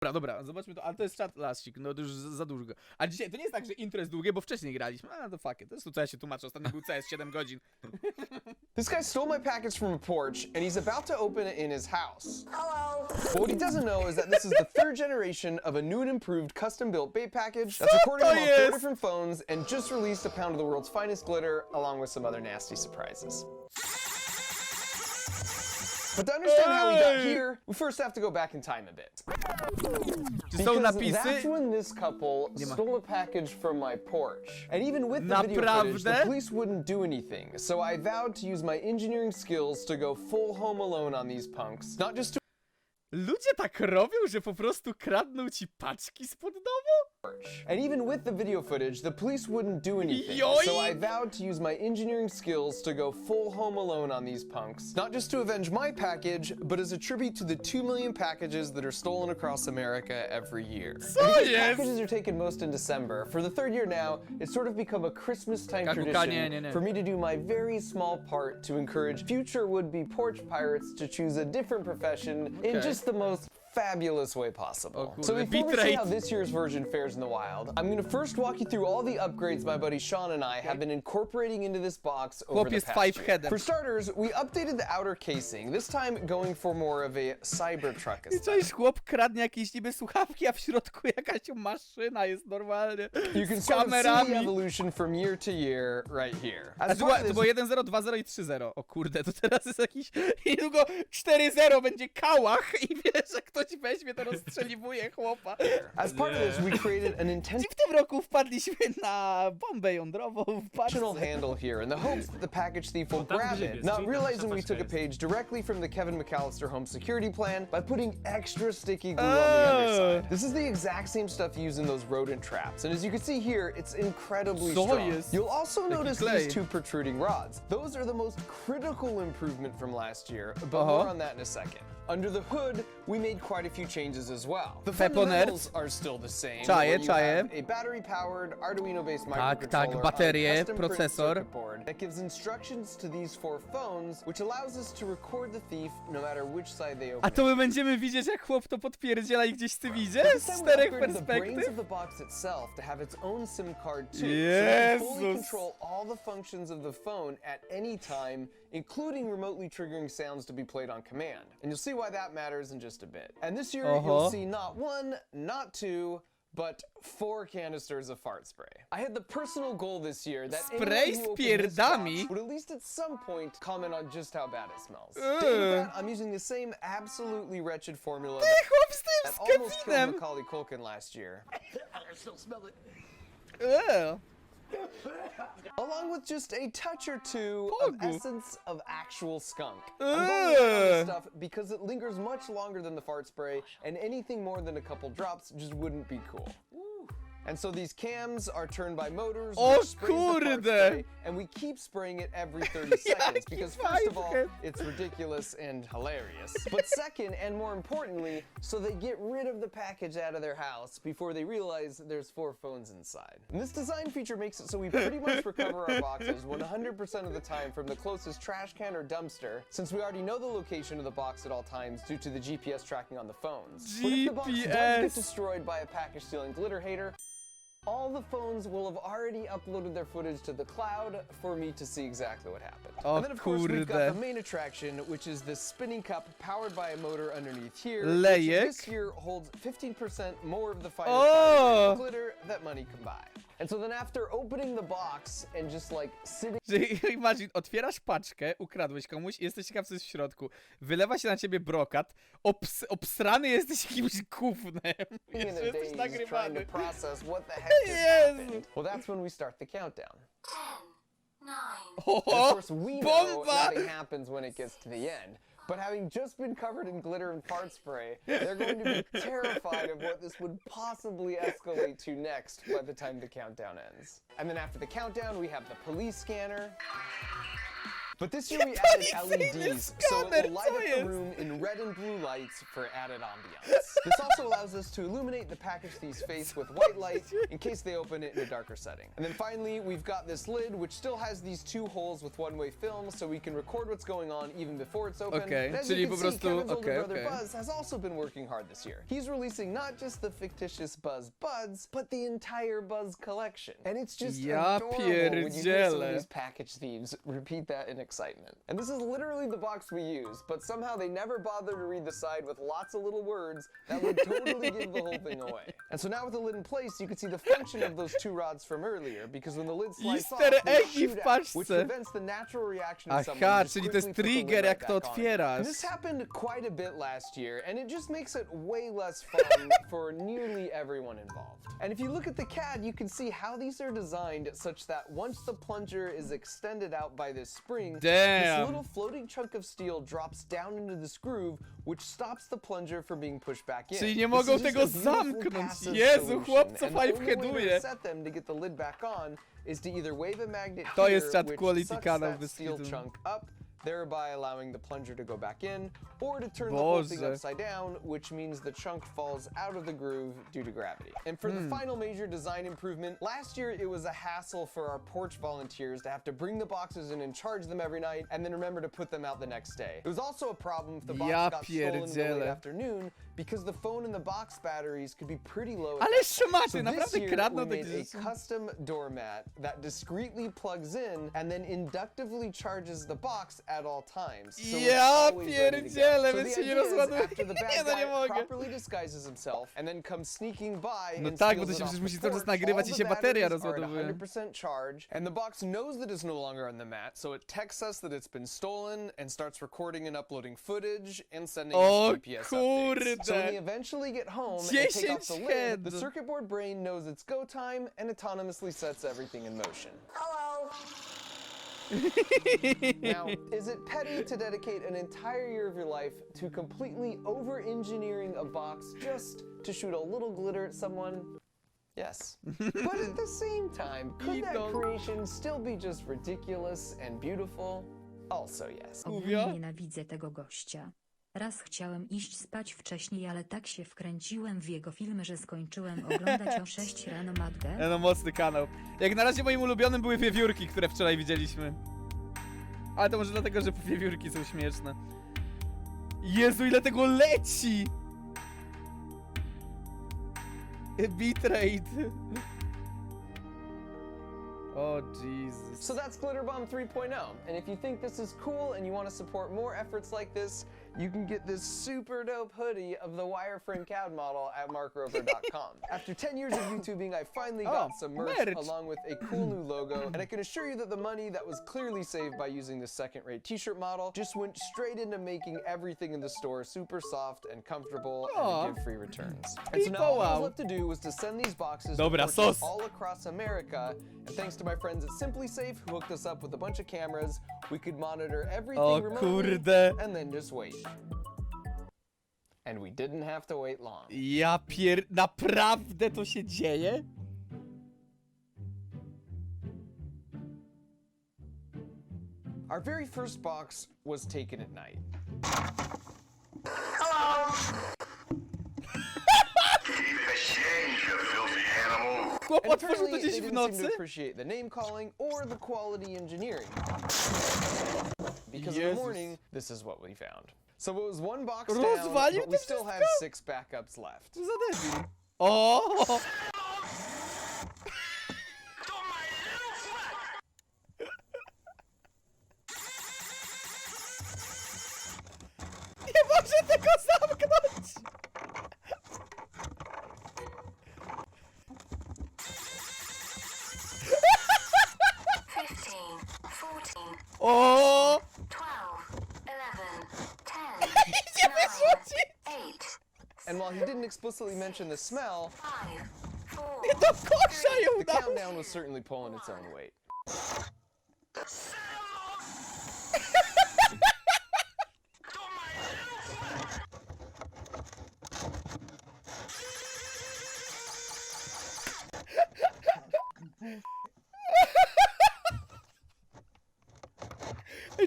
Dobra, zobaczmy to, ale to jest czat lasik, no to już za dużo. A dzisiaj to nie jest tak, że intro jest długie, bo wcześniej graliśmy. A, to fuck it, to jest to, co ja się tłumaczę. Ostatnio był CS 7 godzin. This guy stole my package from a porch, and he's about to open it in his house. Hello! But what he doesn't know is that this is the third generation of a new and improved custom-built bait package that's recorded on 4 different phones and just released a pound of the world's finest glitter, along with some other nasty surprises. But to understand how we got here, we first have to go back in time a bit. Because that's when this couple stole a package from my porch. And even with the video footage, the police wouldn't do anything. So I vowed to use my engineering skills to go full Home Alone on these punks. Not just to Ludzie tak robią, że po prostu kradną ci paczki spod domu? And even with the video footage, the police wouldn't do anything. So I vowed to use my engineering skills to go full Home Alone on these punks. Not just to avenge my package, but as a tribute to the 2 million packages that are stolen across America every year. Because packages are taken most in December, for the third year now, it's sort of become a Christmas time tradition for me to do my very small part to encourage future would-be porch pirates to choose a different profession in just the most fabulous way possible. So before we see how this year's version fares in the wild, I'm gonna first walk you through all the upgrades my buddy Sean and I have been incorporating into this box over the past year. For starters, we updated the outer casing, this time going for more of a Cybertruck aesthetic. Cześć, chłop kradnie jakieś niby słuchawki, a w środku jakaś maszyna jest normalnie. You can sort of see the evolution from year to year right here. To było 1-0, 2-0 i 3-0. O kurde, to teraz jest jakiś... Niedługo 4-0 będzie kałach i wiesz, że ktoś weźmie, to rozstrzeliwuje chłopa. As part of this, we created an intentional w tym roku wpadliśmy na bombę jądrową w paczce. handle here in the hopes that the package thief will grab it, not realizing we took a page directly from the Kevin McAllister home security plan by putting extra sticky glue on the underside. This is the exact same stuff used in those rodent traps, and as you can see here, it's incredibly strong. You'll also notice these 2 protruding rods. Those are the most critical improvement from last year, but more on that in a second. Under the hood, we made quite a few changes as well. The fundamentals are still the same. You have a battery-powered, Arduino-based microcontroller baterie, procesor. board that gives instructions to these 4 phones, which allows us to record the thief no matter which side they open. A to my będziemy widzieć, jak chłop to podpierdziela i gdzieś ty widzisz? Z 4 perspektyw? The box itself to have its own SIM card too, so you can fully control all the functions of the phone at any time, including remotely triggering sounds to be played on command. And you'll see why that matters in just a bit. And this year you'll see not 1, not 2, but 4 canisters of fart spray. I had the personal goal this year that anyone who opened this box would at least at some point comment on just how bad it smells. That, I'm using the same absolutely wretched formula that almost killed Macaulay Culkin last year. I still smell it. Along with just a touch or 2 of essence of actual skunk. I'm going on this stuff because it lingers much longer than the fart spray, and anything more than a couple drops just wouldn't be cool. And so these cams are turned by motors, which sprays the fart spray, and we keep spraying it every 30 seconds because first of all, it's ridiculous and hilarious. But second, and more importantly, so they get rid of the package out of their house before they realize there's 4 phones inside. And this design feature makes it so we pretty much recover our boxes 100% of the time from the closest trash can or dumpster, since we already know the location of the box at all times due to the GPS tracking on the phones. But if the box does get destroyed by a package stealing glitter hater, all the phones will have already uploaded their footage to the cloud for me to see exactly what happened. And then of course we've got the main attraction, which is this spinning cup powered by a motor underneath here, which this year holds 15% more of the finest glitter that money can buy. And so then after opening the box and just like sitting... Imagine, otwierasz paczkę, ukradłeś komuś i jesteś ciekaw, co jest w środku. Wylewa się na ciebie brokat, obsrany jesteś jakimś gównem. Jesteś nagrywany. Well, that's when we start the countdown. 10, 9. Of course, we know nothing happens when it gets to the end. But having just been covered in glitter and fart spray, they're going to be terrified of what this would possibly escalate to next by the time the countdown ends. And then after the countdown, we have the police scanner. But this year we added Policyjny LEDs, so it will light co up the jest? room in red and blue lights for added ambiance. This also allows us to illuminate the package thief's face with white light in case they open it in a darker setting. And then finally, we've got this lid, which still has these two holes with one-way film, so we can record what's going on even before it's open. Okej, And as czyli you can po see, prostu- Kevin's older okej, brother okej. Buzz has also been working hard this year. He's releasing not just the fictitious Buzz Buds, but the entire Buzz collection. And it's just Ja adorable when you hear some of pierdzielę. these package thieves repeat that in excitement. And this is literally the box we use, but somehow they never bother to read the side with lots of little words that would totally give the whole thing away. And so now with the lid in place, you can see the function of those two rods from earlier, because when the lid slides off, Easter they eggi shoot w out, paczce. which prevents the natural reaction of someone Aha, just czyli to jest quickly put the lid trigger, right jak to back on. otwierasz. And this happened quite a bit last year, and it just makes it way less fun for nearly everyone involved. And if you look at the CAD, you can see how these are designed such that once the plunger is extended out by this spring, Damn. this little floating chunk of steel drops down into this groove, which stops the plunger from being pushed back in. Czyli nie This mogą is just tego a beautiful zamknąć. passive Jezu, solution, chłopco and the only way to fajwkeduje. reset them to get the lid back on is to either wave a magnet To here, jest chat which quality sucks kanał that bez steel kitu. chunk up, thereby allowing the plunger to go back in, or to turn the whole thing Boże. upside down, which means the chunk falls out of the groove due to gravity. And for the final major design improvement, last year it was a hassle for our Porch volunteers to have to bring the boxes in and charge them every night, and then remember to put them out the next day. It was also a problem if the box Ja got stolen in the late pierdzielę. afternoon, because the phone and the box batteries could be pretty low at Ale that szmaty, so this naprawdę year, kradną we takie made a rzeczy. custom doormat that discreetly plugs in and then inductively charges the box at all times. So it's Ja always ready to go. pierdzielę, So więc the się nie idea is rozładuje. after the bad Nie, no nie guy mogę. properly disguises himself and then comes sneaking by No and tak, bo steals to się it przecież off musi the cały czas porch, nagrywać all i the się bateria batteries are at rozładowuje. 100% charge, and the box knows that it's no longer on the mat, so it texts us that it's been stolen and starts recording and uploading footage and sending O us GPS updates. So when we kurde. eventually get home and take off the 10 lid, the head. circuit board brain knows it's go time and autonomously sets everything in motion. Hello. Now, is it petty to dedicate an entire year of your life to completely over-engineering a box just to shoot a little glitter at someone? Yes. But at the same time, could that Idol. creation still be just ridiculous and beautiful? Also yes. Mówiła? Ogólnie nienawidzę tego gościa. Raz chciałem iść spać wcześniej, ale tak się wkręciłem w jego filmy, że skończyłem oglądać o 6 rano matkę. No mocny kanał. Jak na razie moim ulubionym były wiewiórki, które wczoraj widzieliśmy. Ale to może dlatego, że wiewiórki są śmieszne. Jezu, ile tego leci! Bitrate. Oh Jesus. So that's Glitterbomb 3.0, and if you think this is cool and you want to support more efforts like this, you can get this super dope hoodie of the wireframe CAD model at markrover.com. After 10 years of YouTubing, I finally got some merch along with a cool new logo, and I can assure you that the money that was clearly saved by using this second-rate t-shirt model just went straight into making everything in the store super soft and comfortable and to give free returns. And so now all that was left to do was to send these boxes to Dobra, porches sos. all across America, and thanks to my friends at SimpliSafe who hooked us up with a bunch of cameras, we could monitor everything O remotely kurde. and then just wait. And we didn't have to wait long. Ja naprawdę to się dzieje? Our very first box was taken at night. Chłop And otworzył apparently to they gdzieś w didn't seem to nocy? appreciate the name calling or the quality engineering. Because in the Jezus. morning, this is what we found. So it was one box down, Rozwalił but we to still have wszystko? 6 backups left. Co za debil? O! Nie może tego zamknąć! Fifteen. 14. O! 12. 11. 10. Nie wyrzuci! 8. And while he didn't explicitly mention the smell, 5. 4. Nie do kosza ją the dał! countdown was certainly pulling its own weight.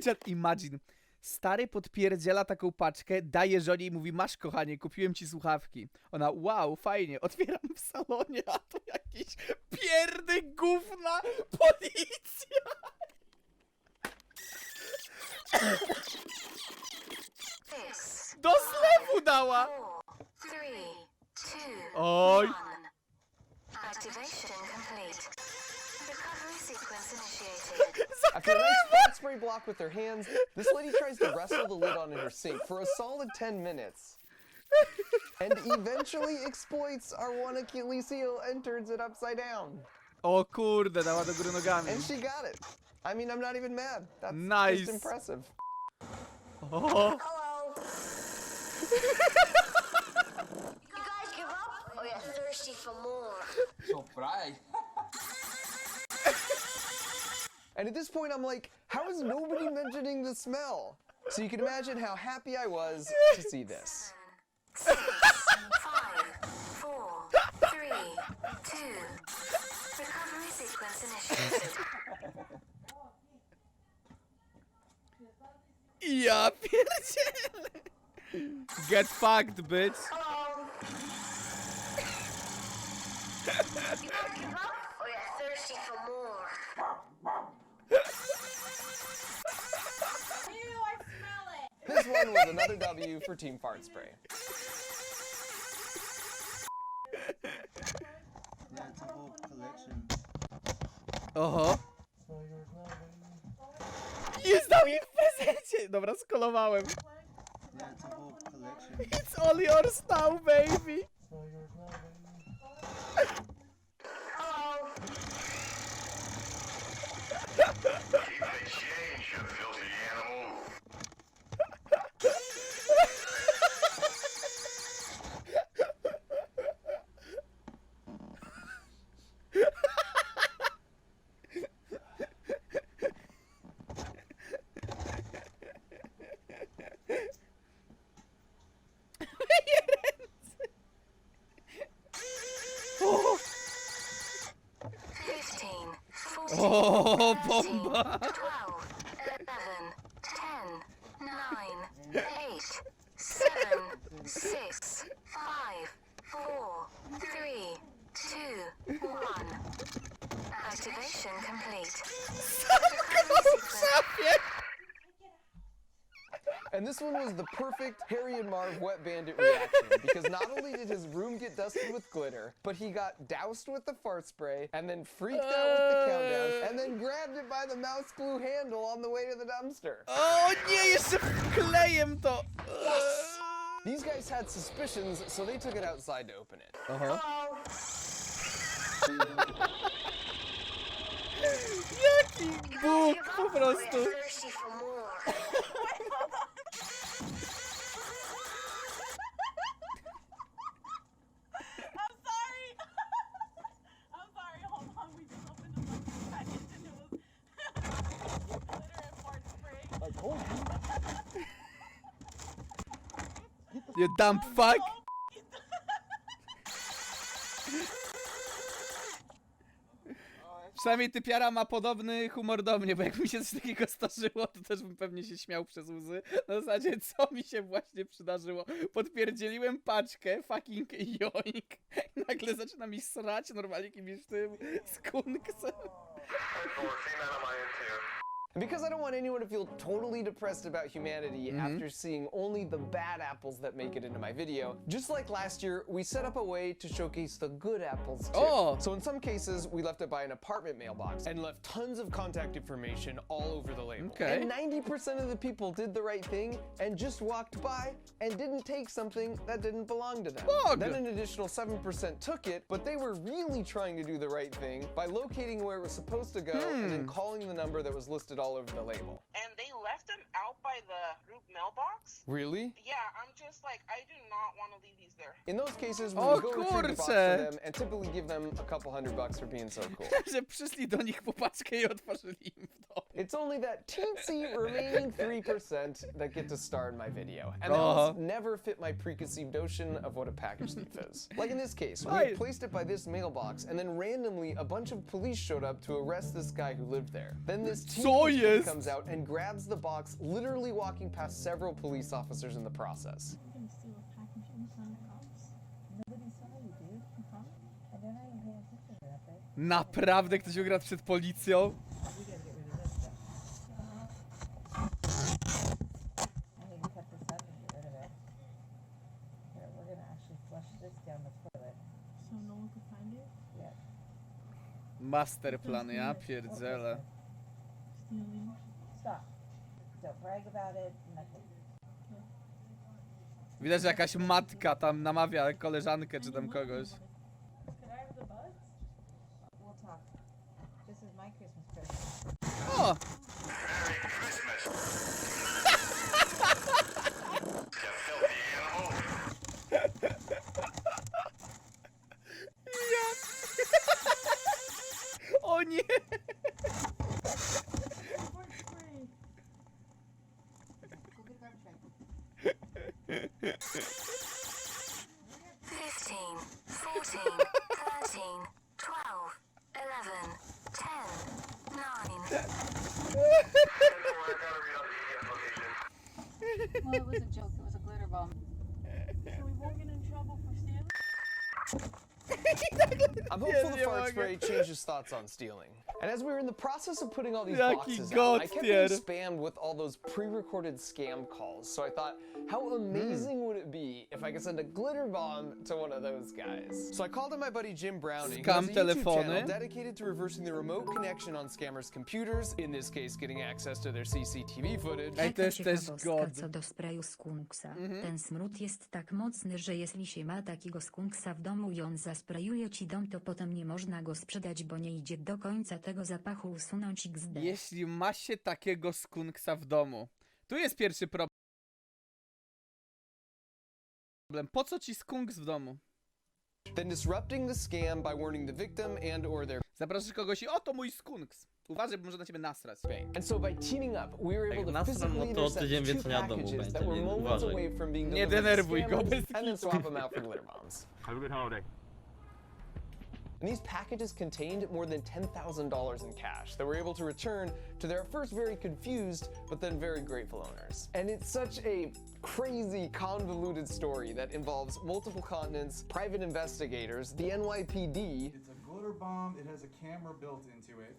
Czat, imagine. Stary podpierdziela taką paczkę, daje żonie i mówi, masz kochanie, kupiłem ci słuchawki. Ona, wow, fajnie, otwieram w salonie, a to jakiś pierdy gówna policja. Six, Do zlewu dała. 4, 3, 2, Oj. 1. Activation complete. Recovery sequence initiated. After a nice fart spray block with her hands, this lady tries to wrestle the lid on in her sink for a solid 10 minutes. And eventually exploits our one Achilles heel and turns it upside down. O kurde, dała do góry nogami. And she got it. I mean, I'm not even mad. That's Nice. just impressive. O, Hello. You guys give up? Or you're thirsty for more? Surprise! And at this point, I'm like, how is nobody mentioning the smell? So you can imagine how happy I was to see this. 6, 5, 4, 3, 2. Recovery sequence initiated. ja pierdzielę. Get fucked, bitch. Hello. You guys give up? Or you're thirsty for more? This one was another W for Team Fart Spray. Yeah, it's a whole collection. Oho. Jest dał jej w prezencie. Dobra, skolowałem. Yeah, it's a whole collection. It's all yours now, baby. Hello. Change, you filthy animal. O, 15, 14, o 13, bomba. 12, 11, 10, 9, 8, 7, 6, 5, 4, 3, 2, 1. Activation complete. Recovery sequence. And this one was the perfect Harry and Marv Wet Bandit reaction, because not only did his room get dusted with glitter, but he got doused with the fart spray, and then freaked out with the countdown, and then grabbed it by the mouse glue handle on the way to the dumpster. O nie, jeszcze klejem to. These guys had suspicions, so they took it outside to open it. Aha. Hello. Jaki Bóg Give po up, or prostu. you're thirsty for more? I'm sorry. I'm sorry. Hold on. We just opened the fucking package and it was glitter and fart spray. I told you. You dumb fuck. Przynajmniej typiara ma podobny humor do mnie, bo jak mi się coś takiego zdarzyło, to też bym pewnie się śmiał przez łzy. Na zasadzie, co mi się właśnie przydarzyło? Podpierdzieliłem paczkę, fucking joink. I nagle zaczyna mi srać normalnie kimś tym skunksem. And because I don't want anyone to feel totally depressed about humanity after seeing only the bad apples that make it into my video, just like last year, we set up a way to showcase the good apples too. Oh. So in some cases, we left it by an apartment mailbox and left tons of contact information all over the label. Okay. And 90% of the people did the right thing and just walked by and didn't take something that didn't belong to them. Bog. Then an additional 7% took it, but they were really trying to do the right thing by locating where it was supposed to go and then calling the number that was listed all over the label. And they left them out by the group mailbox? Really? Yeah, I'm just like, I do not want to leave these there. In those cases, we O would go retrieve the box for kurczę. them and typically give them a couple $100 for being so cool. Że przyszli do nich po paczkę i otworzyli im w domu. It's only that teensy remaining 3% that get to star in my video. And those never fit my preconceived notion of what a package thief is. Like in this case, we had placed it by this mailbox, and then randomly a bunch of police showed up to arrest this guy who lived there. Then this teenage kid comes out and grabs the box, literally walking past several police officers in the process. I'm gonna steal a package in front of cops. Nobody saw you, dude. And they're not even paying attention to that, right? Naprawdę ktoś ukradł przed policją? We gotta get rid of this stuff. I need to cut this up and get rid of it. Here, we're gonna actually flush this down the toilet. So no one could find it? Yeah. Masterplan, ja pierdzielę. Stealing. Stop. Don't brag about it, nothing. Widać, że jakaś matka tam namawia koleżankę czy tam kogoś. Could I have the buds? We'll talk. This is my Christmas present. O! Merry Christmas. You filthy animal. Ja... O nie! Porch spray. Go get a garbage bag. 15, 14, 13, 12, 11, 10, 9. Well, it was a joke. It was a glitter bomb. So we won't get in trouble for stealing? I'm hopeful the nie fart mogę. spray changed his thoughts on stealing. And as we were in the process of putting all these Jaki boxes out, god I kept tier. getting spammed with all those pre-recorded scam calls. So I thought, how amazing would it be if I could send a glitter bomb to one of those guys? So I called on my buddy Jim Browning, who has a Scam YouTube telefony. channel dedicated to reversing the remote connection on scammers' computers, in this case getting access to their CCTV footage. Ej, to jest też ciekawostka god. co do sprayu skunksa. Ten smród jest tak mocny, że jeśli się ma takiego skunksa w domu i on zasprayuje ci dom, to potem nie można go sprzedać, bo nie idzie do końca tego zapachu usunąć XD. Jeśli ma się takiego skunksa w domu. Tu jest pierwszy problem. Po co ci skunks w domu? Then disrupting the scam by warning the victim and or their Zapraszasz kogoś i oto mój skunks. Uważaj, bo może na ciebie nasrać. bank. And so by teaming up, we were able Jak to nasram, physically no to intercept tydzień two więcej na domu packages będzie, that were więc moments uważaj. away from being Nie delivered to denerwuj go, scammers bez and then kitu. swap them out for glitter bombs. Have a good holiday. And these packages contained more than $10,000 in cash that we're able to return to their at first very confused, but then very grateful owners. And it's such a crazy, convoluted story that involves multiple continents, private investigators, the NYPD. It's a glitter bomb. It has a camera built into it.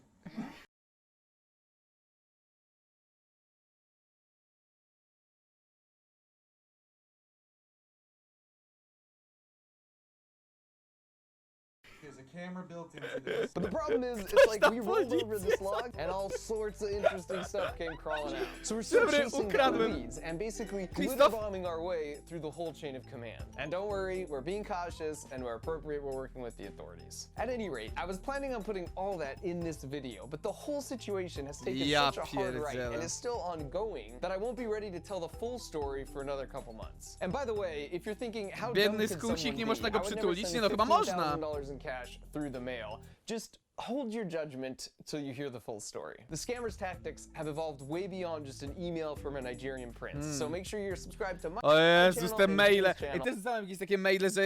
There's a camera built into this. But the problem is, it's like we rolled over this log and all sorts of interesting stuff came crawling out. So we're still Dobra, chasing the ukradłem. leads and basically Krzysztof? glitter bombing our way through the whole chain of command. And don't worry, we're being cautious, and where appropriate, we're working with the authorities. At any rate, I was planning on putting all that in this video, but the whole situation has taken Ja such a hard right pierdzielę. and is still ongoing that I won't be ready to tell the full story for another couple months. And by the way, if you're thinking how dumb Biedny could skunsik, someone nie be, można go I would never przytulić? send Nie no, chyba można. $15,000 in cash through the mail. Just hold your judgment till you hear the full story. The scammers' tactics have evolved way beyond just an email from a Nigerian prince. So make sure you're subscribed to my O Jezus, channel te and maile. Jim's channel. I też dostałem jakieś takie maile, że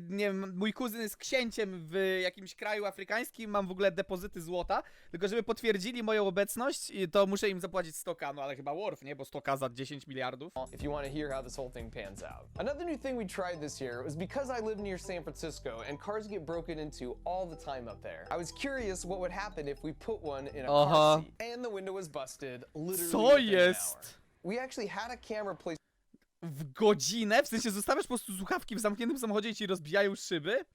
nie wiem, mój kuzyn jest księciem w jakimś kraju afrykańskim, mam w ogóle depozyty złota, tylko żeby potwierdzili moją obecność, to muszę im zapłacić 100k, no ale chyba worth, nie? Bo 100k za 10 miliardów. If you want to hear how this whole thing pans out. Another new thing we tried this year was because I live near San Francisco and cars get broken into all the time up there. I was curious what would happen if we put one in a car seat. And the window was busted literally Co within an jest? hour. We actually had a camera placed W godzinę? W sensie zostawiasz po prostu słuchawki w zamkniętym samochodzie i ci rozbijają szyby?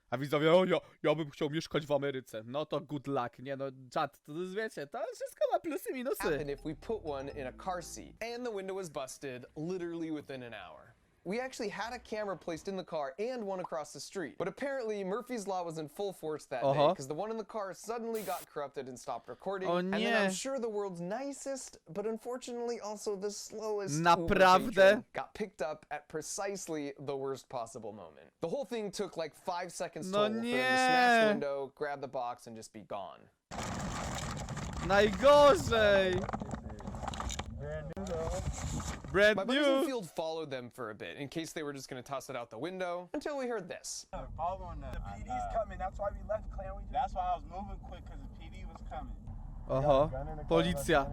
A widzowie, o ja bym chciał mieszkać w Ameryce. No to good luck, nie no, czat, to wiecie, to wszystko ma plusy i minusy. happen if we put one in a car seat. And the window was busted literally within an hour. We actually had a camera placed in the car and one across the street. But apparently Murphy's Law was in full force that day because the one in the car suddenly got corrupted and stopped recording. O And then nie. I'm sure the world's nicest, but unfortunately also the slowest Naprawdę? Uber patron got picked up at precisely the worst possible moment. The whole thing took like 5 seconds No total for them to nie. smash the window, grab the box, and just be gone. Najgorzej! Brand My buddies in the new! field followed them for a bit in case they were just gonna toss it out the window until we heard this. Following the PD's coming. That's why we left Clan. That's why I was moving quick because the PD was coming. Oho, policja.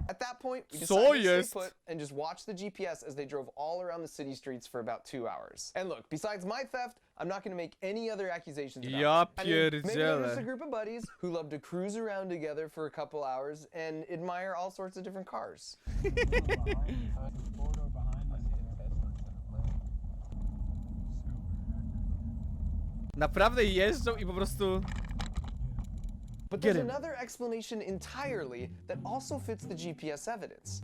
At that point, we Co decided to jest? stay put and just watch the GPS as they drove all around the city streets for about 2 hours. And look, besides my theft, I'm not gonna make any other accusations about Ja it. I mean, maybe they're just a pierdzielę. group of buddies who love to cruise around together for a couple hours and admire all sorts of different cars. Naprawdę jeżdżą i po prostu... But Get there's him. another explanation entirely that also fits the GPS evidence.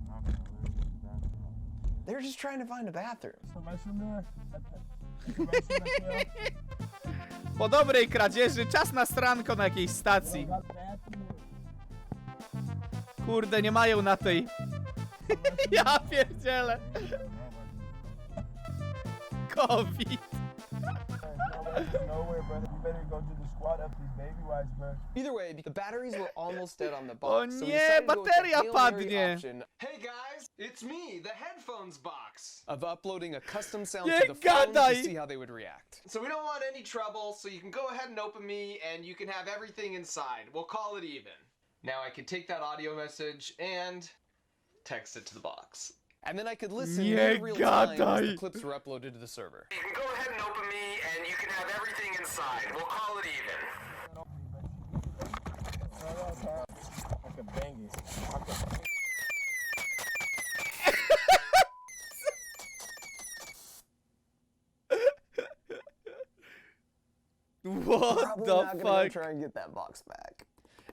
They're just trying to find a bathroom. Po dobrej kradzieży, czas na stranko na jakiejś stacji. Kurde, nie mają na tej... Ja pierdzielę. COVID. Either way, the batteries were almost dead on the O box. So we nie, decided to go with the bateria Hail Mary padnie. option. Hey guys, it's me, the headphones box. Of uploading a custom sound Nie to the phone to gadaj. see how they would react. So we don't want any trouble, so you can go ahead and open me and you can have everything inside. We'll call it even. Now I can take that audio message and text it to the box. And then I could listen Nie in real time as the gadaj. clips were uploaded to the server. You can go ahead and open me, and you can have everything inside. We'll call it even. What Probably the not gonna go fuck? try and get that box back.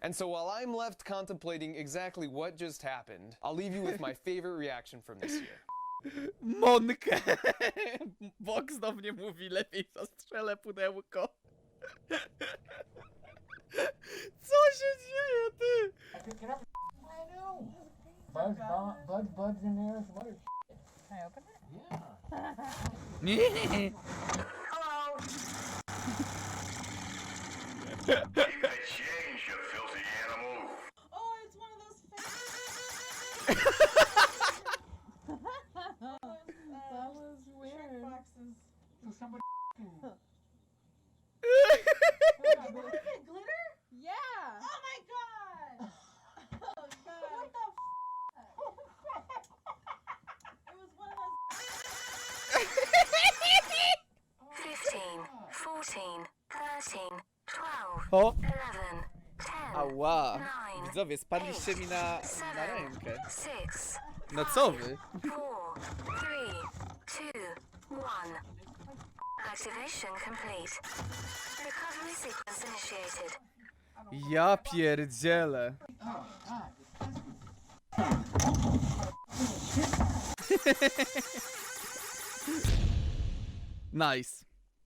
And so while I'm left contemplating exactly what just happened, I'll leave you with my favorite reaction from this year. Monkę! Box do mnie mówi, lepiej zastrzelę pudełko. Co się dzieje, ty? Bugs in there. What is Can I open it? Nie. Hello. Keep the change, you filthy animal. Oh, it's one of those That was weird. boxes. Somebody Look at it, glitter? Yeah. Oh my god. Oh god. What the It was one of those 15, 14, 13, 12, O, 11, 10, ała. 9, Widzowie, spadliście mi na 7, rękę. 6, No co wy? 4, 3, 2, 1. Activation complete. Recovery sequence initiated. Ja pierdzielę. Nice.